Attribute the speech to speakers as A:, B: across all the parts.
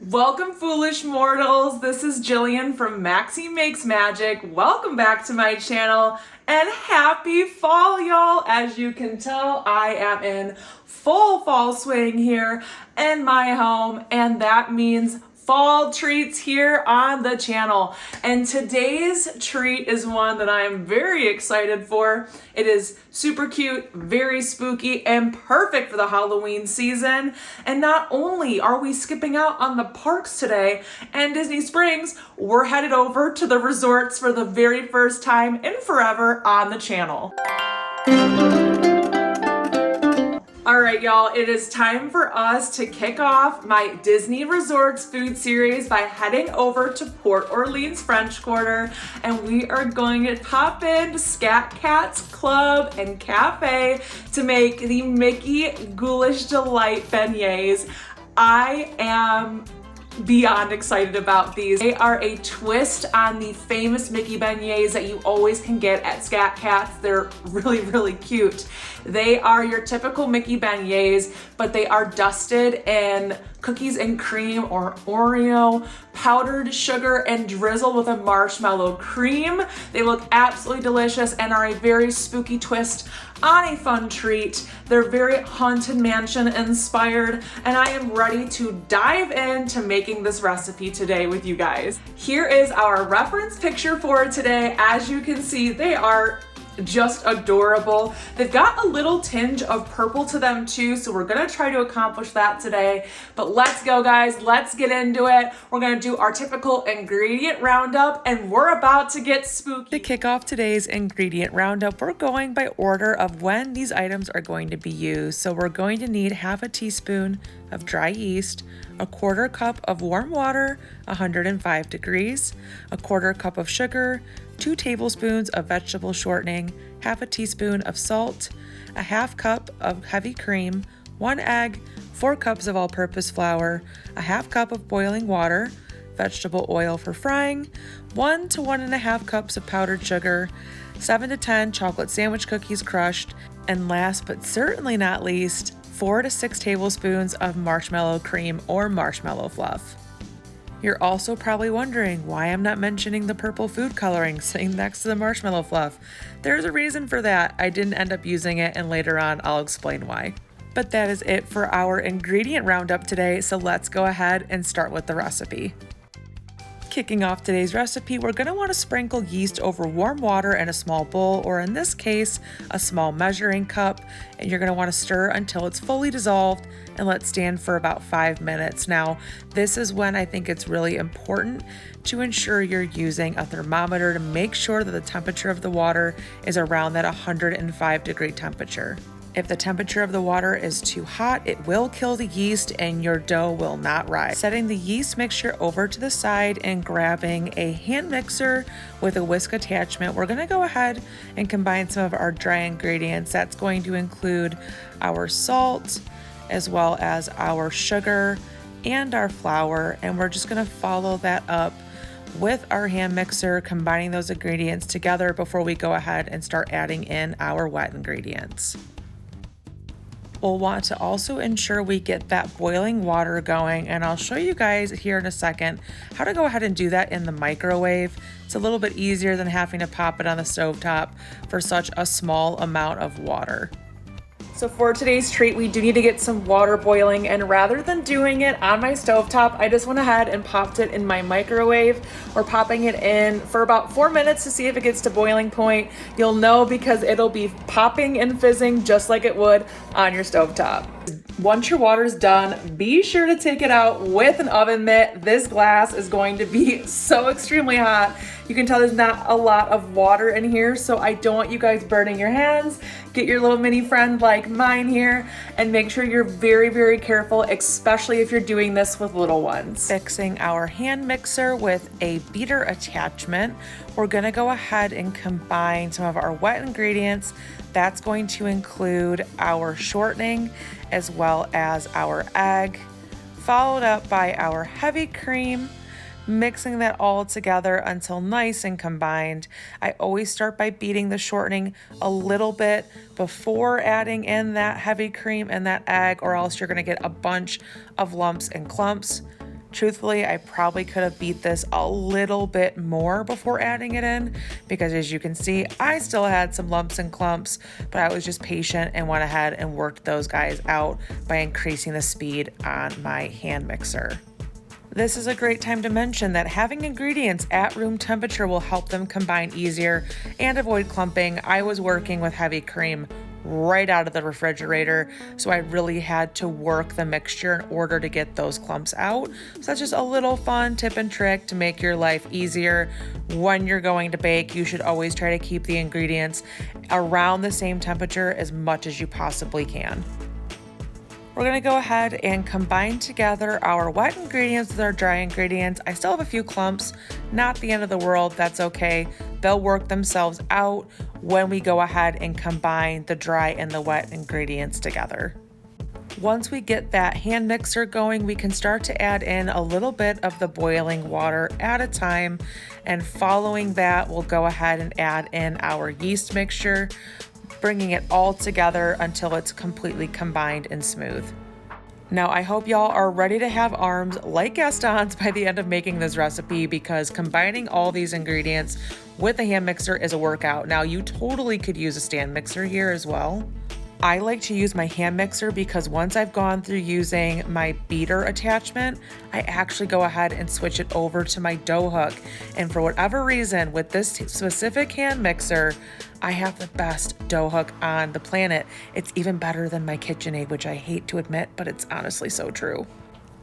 A: Welcome, foolish mortals. This is Jillian from Maxie Makes Magic. Welcome back to my channel and happy fall, y'all. As you can tell, I am in full fall swing here in my home, and that means fall treats here on the channel. And today's treat is one that I am very excited for. It is super cute, very spooky, and perfect for the Halloween season. And not only are we skipping out on the parks today and Disney Springs, we're headed over to the resorts for the very first time in forever on the channel. All right, y'all, it is time for us to kick off my Disney Resorts food series by heading over to Port Orleans French Quarter, and we are going to pop into Scat Cat's Club and Café to make the Mickey Ghoulish Delight Beignets. I am beyond excited about these. They are a twist on the famous Mickey beignets that you always can get at Scat Cat's. They're really, really cute. They are your typical Mickey beignets, but they are dusted in cookies and cream or Oreo, powdered sugar, and drizzle with a marshmallow cream. They look absolutely delicious and are a very spooky twist on a fun treat. They're very Haunted Mansion inspired, and I am ready to dive into making this recipe today with you guys. Here is our reference picture for today. As you can see, they are just adorable. They've got a little tinge of purple to them too, so we're gonna try to accomplish that today. But let's go, guys, let's get into it. We're gonna do our typical ingredient roundup, and we're about to get spooky. To kick off today's ingredient roundup, we're going by order of when these items are going to be used. So we're going to need half a teaspoon of dry yeast, a quarter cup of warm water, 105 degrees, a quarter cup of sugar, 2 tablespoons of vegetable shortening, half a teaspoon of salt, a half cup of heavy cream, 1 egg, 4 cups of all-purpose flour, a half cup of boiling water, vegetable oil for frying, 1 to 1.5 cups of powdered sugar, 7 to 10 chocolate sandwich cookies crushed, and last but certainly not least, 4 to 6 tablespoons of marshmallow cream or marshmallow fluff. You're also probably wondering why I'm not mentioning the purple food coloring sitting next to the marshmallow fluff. There's a reason for that. I didn't end up using it, and later on I'll explain why. But that is it for our ingredient roundup today, so let's go ahead and start with the recipe. Kicking off today's recipe, we're going to want to sprinkle yeast over warm water in a small bowl, or in this case, a small measuring cup, and you're going to want to stir until it's fully dissolved and let stand for about 5 minutes. Now, this is when I think it's really important to ensure you're using a thermometer to make sure that the temperature of the water is around that 105-degree temperature. If the temperature of the water is too hot, it will kill the yeast and your dough will not rise. Setting the yeast mixture over to the side and grabbing a hand mixer with a whisk attachment, we're gonna go ahead and combine some of our dry ingredients. That's going to include our salt, as well as our sugar and our flour, and we're just gonna follow that up with our hand mixer, combining those ingredients together before we go ahead and start adding in our wet ingredients. We'll want to also ensure we get that boiling water going, and I'll show you guys here in a second how to go ahead and do that in the microwave. It's a little bit easier than having to pop it on the stovetop for such a small amount of water. So for today's treat, we do need to get some water boiling, and rather than doing it on my stovetop, I just went ahead and popped it in my microwave. We're popping it in for about 4 minutes to see if it gets to boiling point. You'll know because it'll be popping and fizzing just like it would on your stovetop. Once your water's done, be sure to take it out with an oven mitt. This glass is going to be so extremely hot. You can tell there's not a lot of water in here, so I don't want you guys burning your hands. Get your little mini friend like mine here, and make sure you're very, very careful, especially if you're doing this with little ones. Fixing our hand mixer with a beater attachment, we're gonna go ahead and combine some of our wet ingredients. That's going to include our shortening as well as our egg, followed up by our heavy cream, mixing that all together until nice and combined. I always start by beating the shortening a little bit before adding in that heavy cream and that egg, or else you're gonna get a bunch of lumps and clumps. Truthfully, I probably could have beat this a little bit more before adding it in because as you can see, I still had some lumps and clumps, but I was just patient and went ahead and worked those guys out by increasing the speed on my hand mixer. This is a great time to mention that having ingredients at room temperature will help them combine easier and avoid clumping. I was working with heavy cream right out of the refrigerator, so I really had to work the mixture in order to get those clumps out. So that's just a little fun tip and trick to make your life easier when you're going to bake. You should always try to keep the ingredients around the same temperature as much as you possibly can. We're gonna go ahead and combine together our wet ingredients with our dry ingredients. I still have a few clumps, not the end of the world, that's okay. They'll work themselves out when we go ahead and combine the dry and the wet ingredients together. Once we get that hand mixer going, we can start to add in a little bit of the boiling water at a time. And following that, we'll go ahead and add in our yeast mixture, bringing it all together until it's completely combined and smooth. Now, I hope y'all are ready to have arms like Gaston's by the end of making this recipe because combining all these ingredients with a hand mixer is a workout. Now, you totally could use a stand mixer here as well. I like to use my hand mixer because once I've gone through using my beater attachment, I actually go ahead and switch it over to my dough hook. And for whatever reason, with this specific hand mixer, I have the best dough hook on the planet. It's even better than my KitchenAid, which I hate to admit, but it's honestly so true.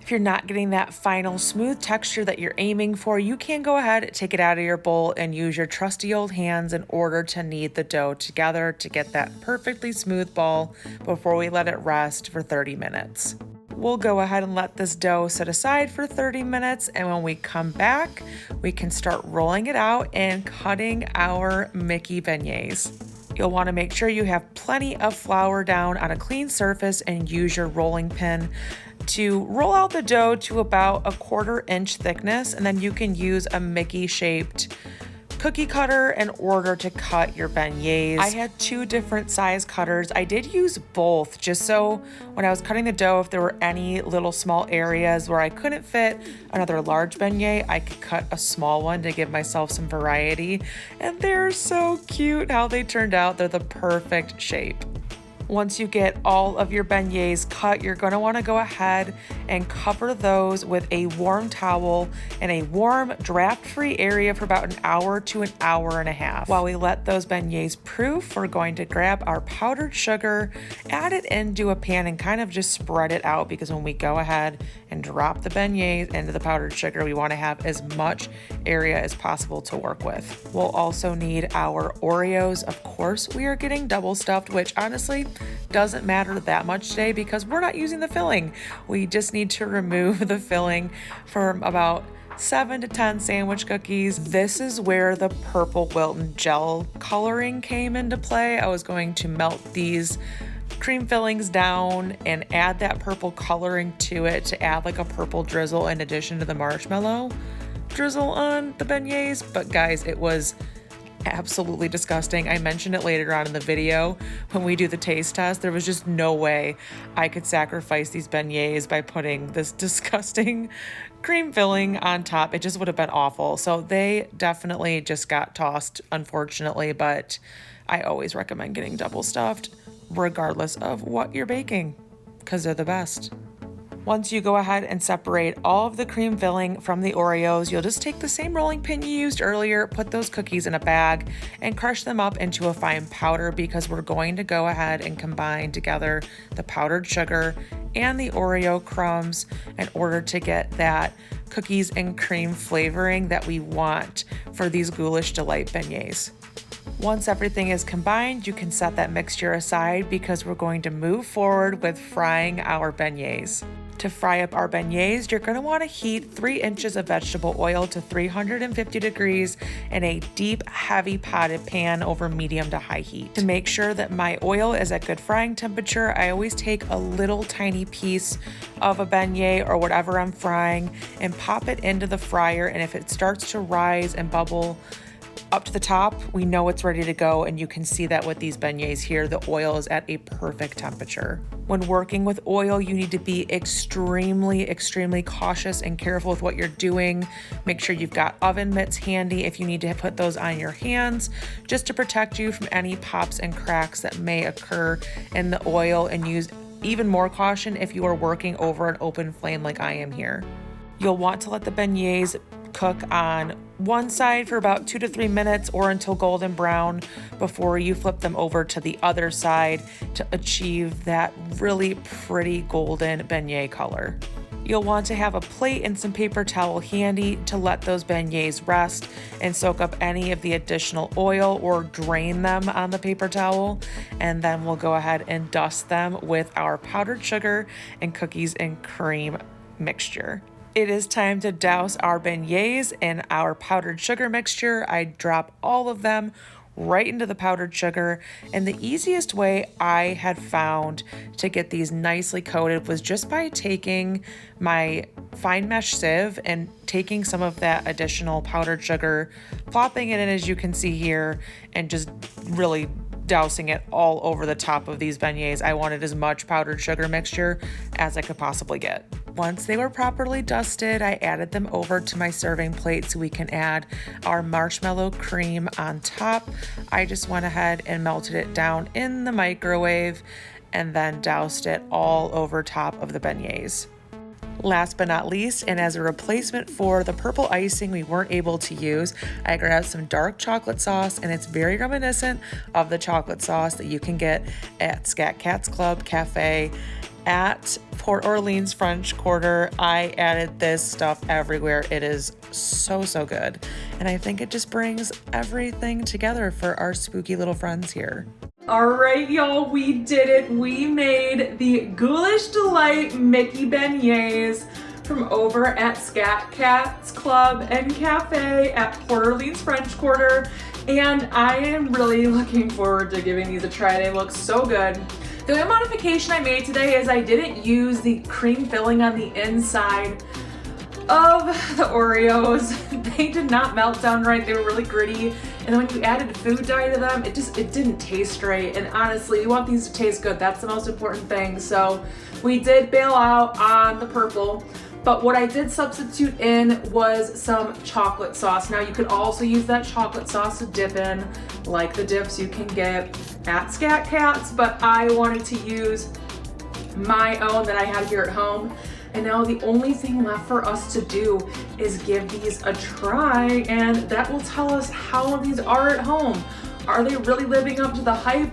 A: If you're not getting that final smooth texture that you're aiming for, you can go ahead, take it out of your bowl and use your trusty old hands in order to knead the dough together to get that perfectly smooth ball before we let it rest for 30 minutes. We'll go ahead and let this dough sit aside for 30 minutes, and when we come back, we can start rolling it out and cutting our Mickey beignets. You'll want to make sure you have plenty of flour down on a clean surface and use your rolling pin to roll out the dough to about a 1/4 inch thickness, and then you can use a Mickey shaped cookie cutter in order to cut your beignets. I had 2 different size cutters. I did use both just so when I was cutting the dough, if there were any little small areas where I couldn't fit another large beignet, I could cut a small one to give myself some variety. And they're so cute how they turned out. They're the perfect shape. Once you get all of your beignets cut, you're going to want to go ahead and cover those with a warm towel in a warm, draft-free area for about an hour to an hour and a half. While we let those beignets proof, we're going to grab our powdered sugar, add it into a pan, and kind of just spread it out because when we go ahead and drop the beignets into the powdered sugar, we want to have as much area as possible to work with. We'll also need our Oreos. Of course, we are getting double stuffed, which honestly doesn't matter that much today because we're not using the filling. We just need to remove the filling from about 7 to 10 sandwich cookies. This is where the purple Wilton gel coloring came into play. I was going to melt these cream fillings down and add that purple coloring to it to add like a purple drizzle in addition to the marshmallow drizzle on the beignets. But guys, it was absolutely disgusting. I mentioned it later on in the video when we do the taste test. There was just no way I could sacrifice these beignets by putting this disgusting cream filling on top. It just would have been awful. So they definitely just got tossed, unfortunately, but I always recommend getting double stuffed regardless of what you're baking because they're the best. Once you go ahead and separate all of the cream filling from the Oreos, you'll just take the same rolling pin you used earlier, put those cookies in a bag, and crush them up into a fine powder because we're going to go ahead and combine together the powdered sugar and the Oreo crumbs in order to get that cookies and cream flavoring that we want for these Ghoulish Delight Beignets. Once everything is combined, you can set that mixture aside because we're going to move forward with frying our beignets. To fry up our beignets, you're going to want to heat 3 inches of vegetable oil to 350 degrees in a deep, heavy potted pan over medium to high heat. To make sure that my oil is at good frying temperature, I always take a little tiny piece of a beignet or whatever I'm frying and pop it into the fryer, and if it starts to rise and bubble, up to the top, we know it's ready to go, and you can see that with these beignets here, the oil is at a perfect temperature. When working with oil, you need to be extremely, extremely cautious and careful with what you're doing. Make sure you've got oven mitts handy if you need to put those on your hands, just to protect you from any pops and cracks that may occur in the oil, and use even more caution if you are working over an open flame like I am here. You'll want to let the beignets cook on one side for about 2 to 3 minutes or until golden brown before you flip them over to the other side to achieve that really pretty golden beignet color. You'll want to have a plate and some paper towel handy to let those beignets rest and soak up any of the additional oil, or drain them on the paper towel. And then we'll go ahead and dust them with our powdered sugar and cookies and cream mixture. It is time to douse our beignets in our powdered sugar mixture. I drop all of them right into the powdered sugar, and the easiest way I had found to get these nicely coated was just by taking my fine mesh sieve and taking some of that additional powdered sugar, plopping it in as you can see here, and just really dousing it all over the top of these beignets. I wanted as much powdered sugar mixture as I could possibly get. Once they were properly dusted, I added them over to my serving plate so we can add our marshmallow cream on top. I just went ahead and melted it down in the microwave and then doused it all over top of the beignets. Last but not least, and as a replacement for the purple icing we weren't able to use, I grabbed some dark chocolate sauce, and it's very reminiscent of the chocolate sauce that you can get at Scat Club Café at Port Orleans French Quarter. I added this stuff everywhere. It is so, so good. And I think it just brings everything together for our spooky little friends here. All right, y'all, we did it. We made the Ghoulish Delight Mickey Beignets from over at Scat Club and Café at Port Orleans French Quarter. And I am really looking forward to giving these a try. They look so good. The only modification I made today is I didn't use the cream filling on the inside of the Oreos. They did not melt down right. They were really gritty. And then when you added food dye to them, it didn't taste right. And honestly, you want these to taste good. That's the most important thing. So we did bail out on the purple. But what I did substitute in was some chocolate sauce. Now you could also use that chocolate sauce to dip in, like the dips you can get at Scat Cats, but I wanted to use my own that I had here at home. And now the only thing left for us to do is give these a try, and that will tell us how these are at home. Are they really living up to the hype?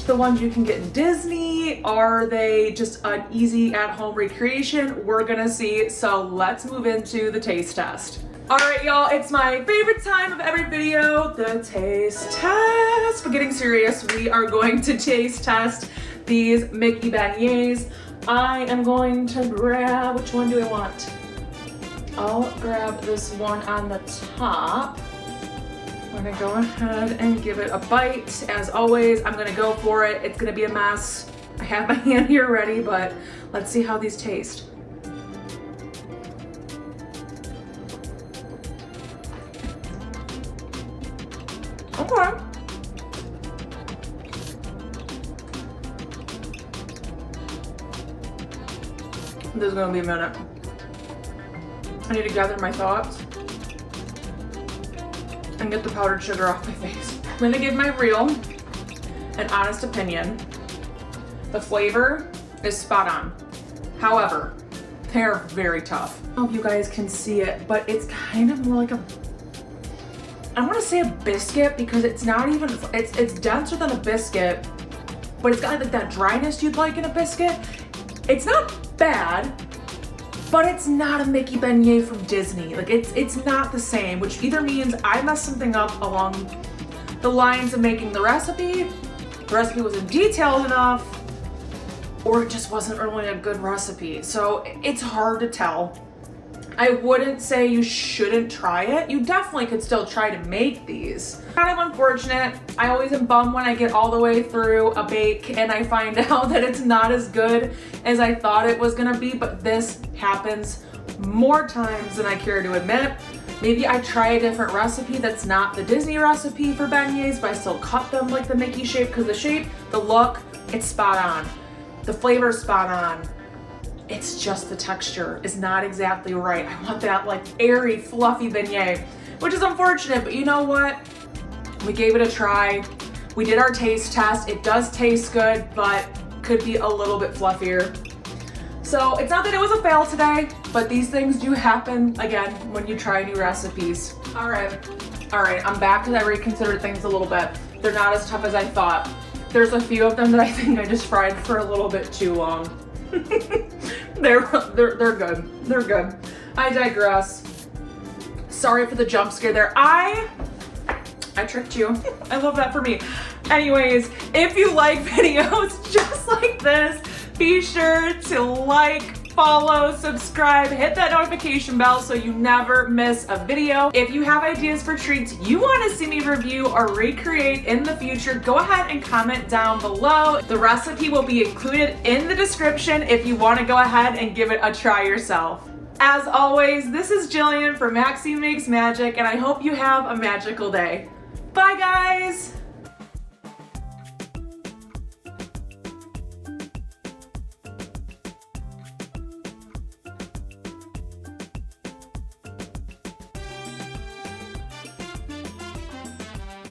A: The ones you can get in Disney? Are they just an easy at-home recreation? We're gonna see, so let's move into the taste test. All right, y'all, it's my favorite time of every video, the taste test. But getting serious, we are going to taste test these Mickey Beignets. I am going to grab, which one do I want? I'll grab this one on the top. I'm gonna go ahead and give it a bite. As always, I'm gonna go for it. It's gonna be a mess. I have my hand here ready, but let's see how these taste. Okay. This is gonna be a minute. I need to gather my thoughts and get the powdered sugar off my face. I'm gonna give my real and honest opinion. The flavor is spot on. However, they're very tough. I don't know if you guys can see it, but it's kind of more like I want to say a biscuit, because it's not even, it's denser than a biscuit, but it's got like that dryness you'd like in a biscuit. It's not bad, but it's not a Mickey beignet from Disney. Like it's not the same, which either means I messed something up along the lines of making the recipe wasn't detailed enough, or it just wasn't really a good recipe. So it's hard to tell. I wouldn't say you shouldn't try it. You definitely could still try to make these. Kind of unfortunate. I always am bummed when I get all the way through a bake and I find out that it's not as good as I thought it was gonna be, but this happens more times than I care to admit. Maybe I try a different recipe that's not the Disney recipe for beignets, but I still cut them like the Mickey shape, because the shape, the look, it's spot on. The flavor's spot on. It's just the texture is not exactly right. I want that like airy, fluffy beignet, which is unfortunate, but you know what? We gave it a try. We did our taste test. It does taste good, but could be a little bit fluffier. So it's not that it was a fail today, but these things do happen, again, when you try new recipes. All right, I'm back because I reconsidered things a little bit. They're not as tough as I thought. There's a few of them that I think I just fried for a little bit too long. They're good, they're good. I digress. Sorry for the jump scare there. I tricked you. I love that for me. Anyways, if you like videos just like this, be sure to like, follow, subscribe, hit that notification bell so you never miss a video. If you have ideas for treats you want to see me review or recreate in the future, go ahead and comment down below. The recipe will be included in the description if you want to go ahead and give it a try yourself. As always, this is Jillian from Maxie Makes Magic, and I hope you have a magical day. Bye guys!